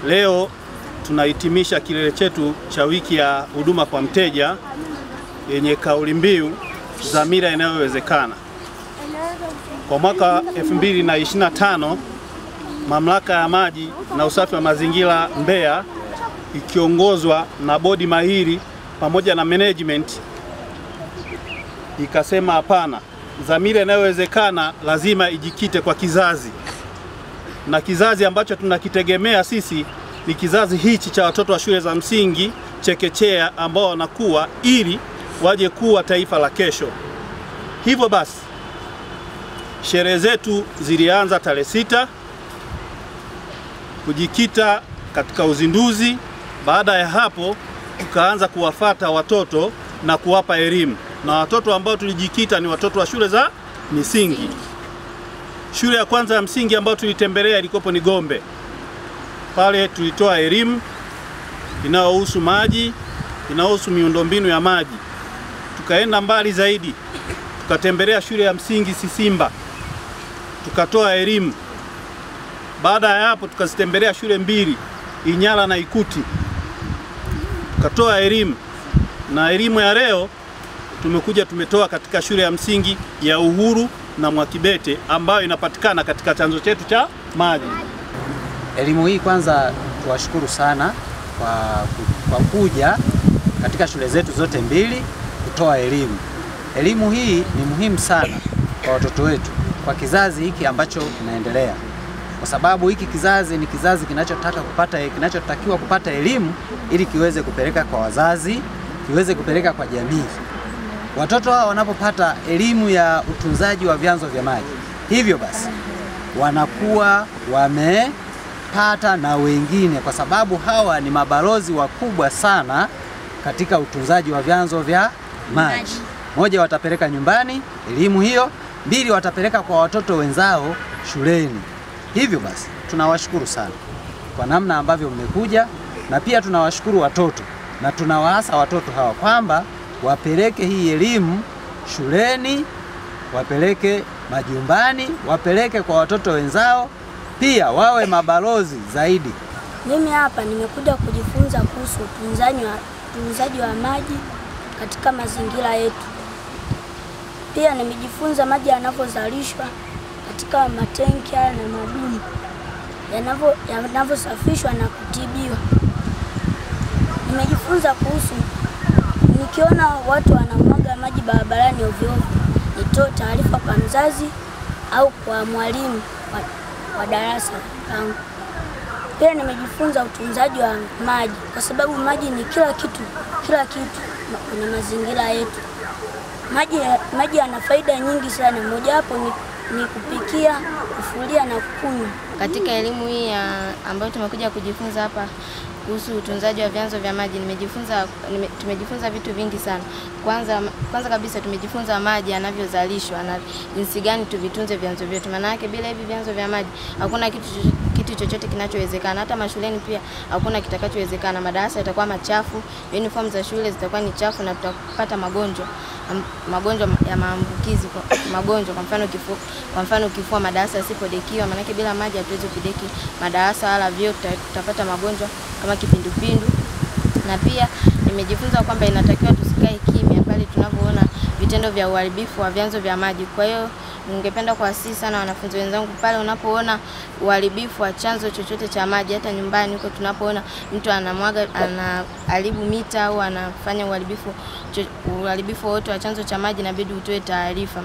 Leo tunahitimisha kilele chetu cha wiki ya huduma kwa mteja yenye kauli mbiu dhamira inayowezekana. Kwa mwaka 2025, Mamlaka ya Maji na Usafi wa Mazingira Mbeya ikiongozwa na bodi mahiri pamoja na management ikasema hapana, dhamira inayowezekana lazima ijikite kwa kizazi, na kizazi ambacho tunakitegemea sisi ni kizazi hichi cha watoto wa shule za msingi, chekechea ambao wanakuwa ili waje kuwa taifa la kesho. Hivyo basi sherehe zetu zilianza tarehe 6 kujikita katika uzinduzi. Baada ya hapo tukaanza kuwafata watoto na kuwapa elimu, na watoto ambao tulijikita ni watoto wa shule za misingi. Shule ya kwanza ya msingi ambayo tulitembelea ilikopo ni Gombe. Pale tulitoa elimu inayohusu maji, inayohusu miundombinu ya maji. Tukaenda mbali zaidi, tukatembelea shule ya msingi Sisimba, tukatoa elimu. Baada ya hapo tukazitembelea shule mbili, Inyala na Ikuti, tukatoa elimu. Na elimu ya leo tumetoa katika shule ya msingi ya Uhuru na Mwakibete ambayo inapatikana katika chanzo chetu cha maji. Elimu hii kwanza tuwashukuru sana kwa kuja katika shule zetu zote mbili kutoa elimu. Elimu hii ni muhimu sana kwa watoto wetu, kwa kizazi hiki ambacho kinaendelea, kwa sababu hiki kizazi ni kizazi kinachotakiwa kupata elimu ili kiweze kupeleka kwa wazazi, kiweze kupeleka kwa jamii. Watoto hao wanapopata elimu ya utunzaji wa vyanzo vya maji, hivyo basi wanakuwa wamepata na wengine, kwa sababu hawa ni mabalozi wakubwa sana katika utunzaji wa vyanzo vya maji. Moja, watapeleka nyumbani elimu hiyo; mbili, watapeleka kwa watoto wenzao shuleni. Hivyo basi tunawashukuru sana kwa namna ambavyo mmekuja, na pia tunawashukuru watoto na tunawaasa watoto hawa kwamba wapeleke hii elimu shuleni, wapeleke majumbani, wapeleke kwa watoto wenzao, pia wawe mabalozi zaidi. Mimi hapa nimekuja kujifunza kuhusu utunzaji wa maji katika mazingira yetu. Pia nimejifunza maji yanavyozalishwa katika matenki na madumu, yanavyosafishwa na kutibiwa. Nimejifunza kuhusu, nikiona watu wanamwaga maji barabarani ovyo ovyo, nitoe taarifa kwa mzazi au kwa mwalimu wa darasa langu. Pia nimejifunza utunzaji wa maji, kwa sababu maji ni kila kitu kwenye mazingira yetu. Maji yana faida nyingi sana, mojawapo ni kupikia, kufulia na kunywa. Katika elimu hii ambayo tumekuja kujifunza hapa kuhusu utunzaji wa vyanzo vya maji, tumejifunza vitu vingi sana. Kwanza kabisa tumejifunza maji yanavyozalishwa na jinsi gani tuvitunze vyanzo vyetu. Maana yake bila hivi vyanzo vya maji hakuna kitu chochote kinachowezekana. Hata mashuleni pia hakuna kitakachowezekana. Madarasa yatakuwa machafu, uniform za shule zitakuwa ni chafu, na tutapata magonjwa ya maambukizi, kwa mfano kifua, madarasa yasipodekiwa. Maana yake bila maji hatuwezi kudeki madarasa wala vyoo, tutapata magonjwa kama kipindupindu. Na pia nimejifunza kwamba inatakiwa tusikae kimya pale tunapoona vitendo vya uharibifu wa vyanzo vya maji. Kwa hiyo ningependa kuwasihi sana wanafunzi wenzangu, pale unapoona uharibifu wa chanzo chochote cha maji, hata nyumbani huko tunapoona mtu anaharibu mita au anafanya uharibifu wote wa chanzo cha maji, inabidi utoe taarifa.